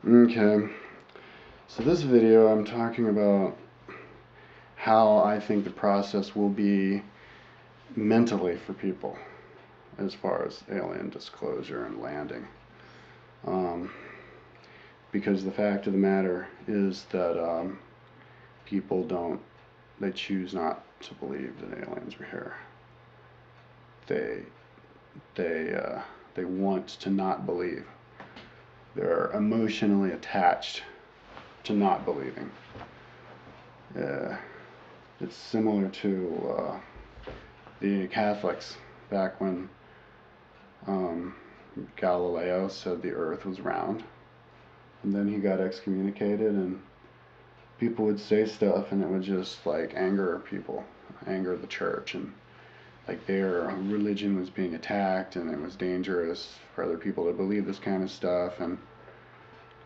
Okay, so this video I'm talking about how I think the process will be mentally for people as far as alien disclosure and landing. Um, because the fact of the matter is that people they choose not to believe that aliens are here. They, they want to not believe. They're emotionally attached to not believing. Uh, it's similar to the Catholics back when um, Galileo said the earth was round, and then he got excommunicated, and people would say stuff, and it would just like anger people, anger the church, and like their religion was being attacked, and it was dangerous for other people to believe this kind of stuff. And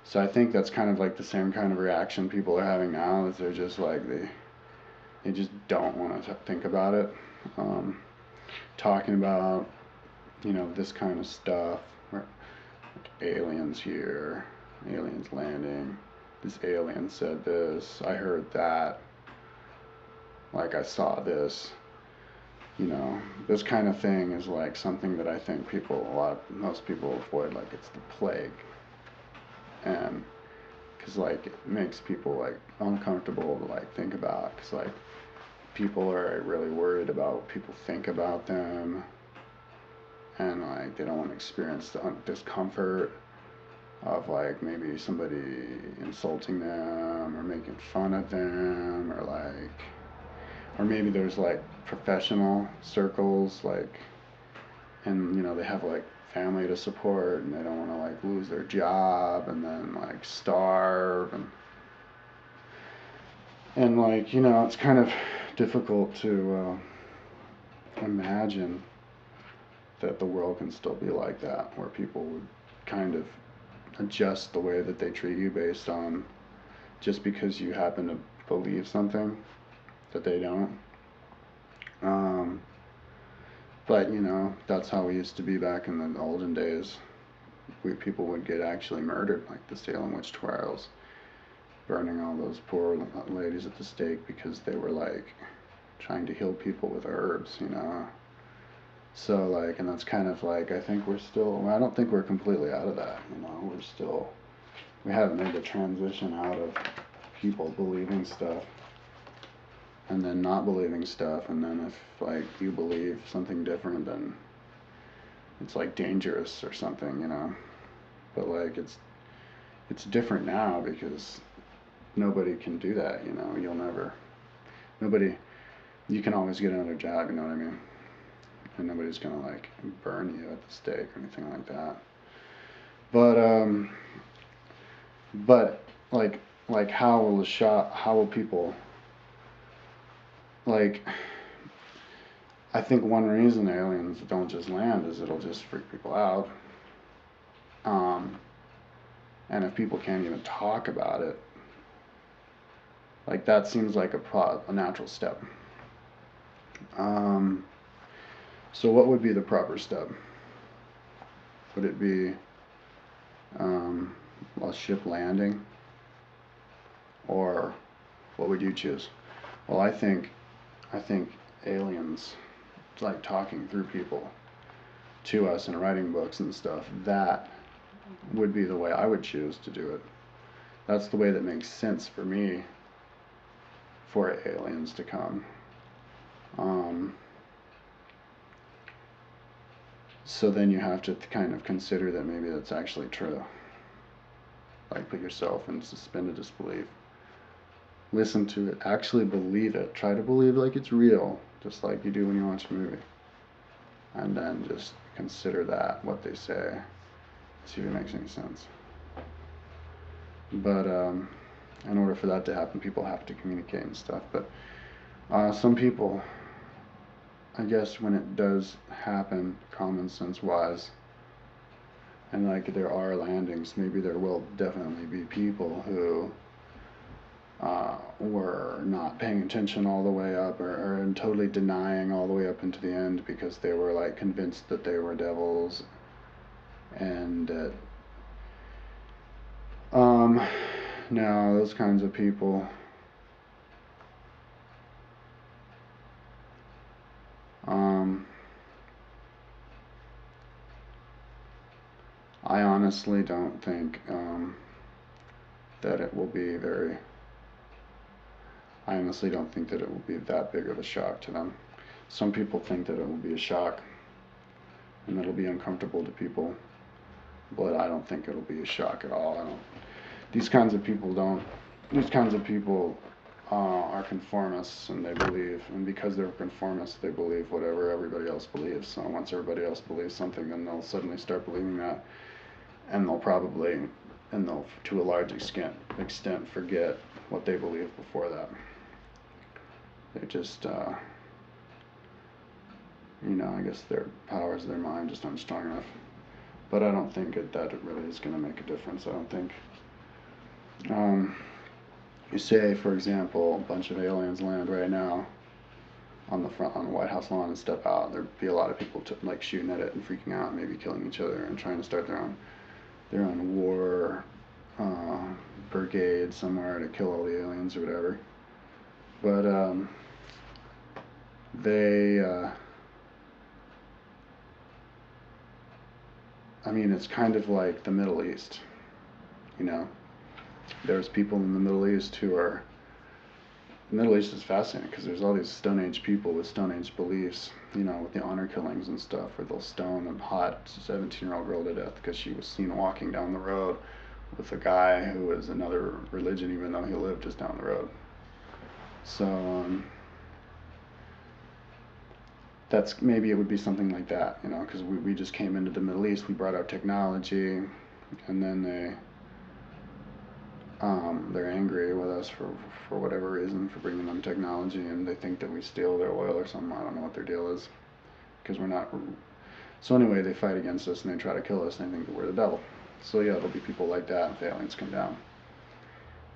so I think that's kind of like the same kind of reaction people are having now, is they're just like they just don't want to think about it. Um, Talking about this kind of stuff, like aliens here, aliens landing, this alien said this, I heard that, like I saw this, this kind of thing is like something that I think most people avoid, like it's the plague. And because like it makes people like uncomfortable to like think about, because like people are really worried about what people think about them, and like they don't want to experience the discomfort of like maybe somebody insulting them or making fun of them, or maybe there's like professional circles, like, and they have like family to support, and they don't want to like lose their job and then like starve, and like it's kind of difficult to imagine that the world can still be like that, where people would kind of adjust the way that they treat you based on just because you happen to believe something that they don't. Um, but that's how we used to be back in the olden days. People would get actually murdered, like the Salem witch trials, burning all those poor ladies at the stake because they were like trying to heal people with herbs. So like, and that's kind of like, I think we're still, well, I don't think we're completely out of that. We haven't made the transition out of people believing stuff and then not believing stuff, and then if like you believe something different, then it's like dangerous or something. But like it's different now because nobody can do that. You'll never, nobody, you can always get another job, you know what I mean? And nobody's gonna like burn you at the stake or anything like that. But but like how will people, like, I think one reason aliens don't just land is it'll just freak people out. Um, and if people can't even talk about it, like that seems like a natural step. Um, so what would be the proper step? Would it be um, a ship landing, or what would you choose? Well, I think aliens, like talking through people to us and writing books and stuff, that would be the way I would choose to do it. That's the way that makes sense for me for aliens to come. Um, so then you have to kind of consider that maybe that's actually true. Like put yourself in suspended disbelief. Listen to it. Actually believe it. Try to believe like it's real, just like you do when you watch a movie. And then just consider that, what they say. See if it makes any sense. But in order for that to happen, people have to communicate and stuff. But some people, I guess, when it does happen, common sense wise, and like there are landings, maybe there will definitely be people who were not paying attention all the way up, or totally denying all the way up into the end because they were like convinced that they were devils, and that No, those kinds of people, I honestly don't think that it will be very, I honestly don't think that it will be that big of a shock to them. Some people think that it will be a shock and that it'll be uncomfortable to people, but I don't think it'll be a shock at all. These kinds of people are conformists, and they believe, and because they're conformists, they believe whatever everybody else believes. So once everybody else believes something, then they'll suddenly start believing that, and they'll to a large extent forget what they believed before that. They just, I guess their powers of their mind just aren't strong enough. But I don't think that it really is going to make a difference. I don't think. You say, for example, a bunch of aliens land right now on the White House lawn and step out. There'd be a lot of people like shooting at it and freaking out, maybe killing each other and trying to start their own war brigade somewhere to kill all the aliens or whatever. But it's kind of like the Middle East, There's people in the Middle East the Middle East is fascinating because there's all these Stone Age people with Stone Age beliefs, with the honor killings and stuff, where they'll stone a hot 17-year-old girl to death because she was seen walking down the road with a guy who was another religion, even though he lived just down the road. So maybe it would be something like that, because we just came into the Middle East, we brought our technology, and then they're angry with us for whatever reason, for bringing them technology, and they think that we steal their oil or something. I don't know what their deal is, because we're not. So anyway, they fight against us and they try to kill us, and they think that we're the devil. So yeah, there'll be people like that if the aliens come down.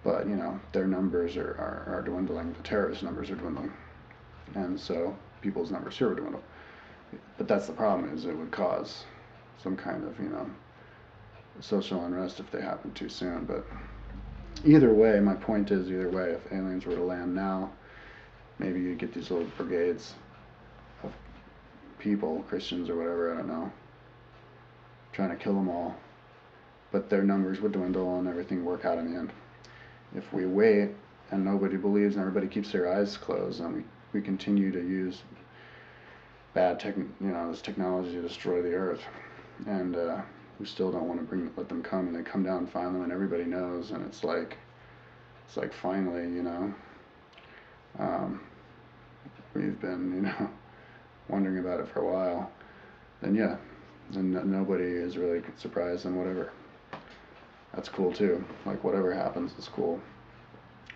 But their numbers are dwindling. The terrorist numbers are dwindling, and so people's numbers here would dwindle. But that's the problem, is it would cause some kind of social unrest if they happen too soon. But either way, my point is, if aliens were to land now, maybe you get these little brigades of people, Christians or whatever, I don't know, trying to kill them all. But their numbers would dwindle and everything would work out in the end. If we wait and nobody believes and everybody keeps their eyes closed, and we continue to use this technology to destroy the earth, and we still don't want to let them come, and they come down and find them, and everybody knows, and it's like finally, we've been, wondering about it for a while, then nobody is really surprised, and whatever. That's cool too. Like, whatever happens is cool.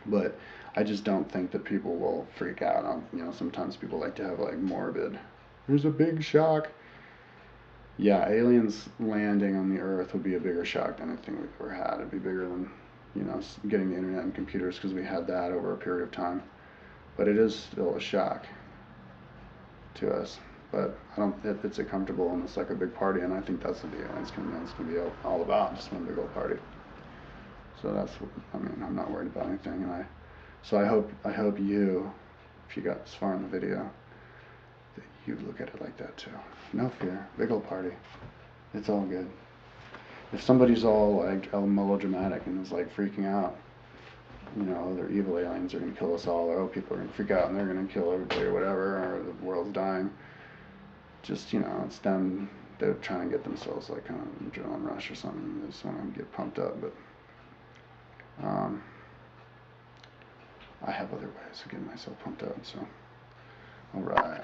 But I just don't think that people will freak out. Sometimes people like to have morbid, there's a big shock. Yeah, aliens landing on the earth would be a bigger shock than anything we've ever had. It'd be bigger than, getting the internet and computers, because we had that over a period of time. But it is still a shock to us. But it's a comfortable, and it's like a big party, and I think that's what the aliens going to be all about, just one big old party. So that's what, I'm not worried about anything, so I hope you, if you got this far in the video, that you look at it like that too. No fear, big old party. It's all good. If somebody's all melodramatic and is freaking out, they're evil aliens are going to kill us all, or people are going to freak out and they're going to kill everybody or whatever, or the world's dying. Just, it's them, they're trying to get themselves kind of an adrenaline rush or something. They just want to get pumped up, but I have other ways of getting myself pumped up, so alright.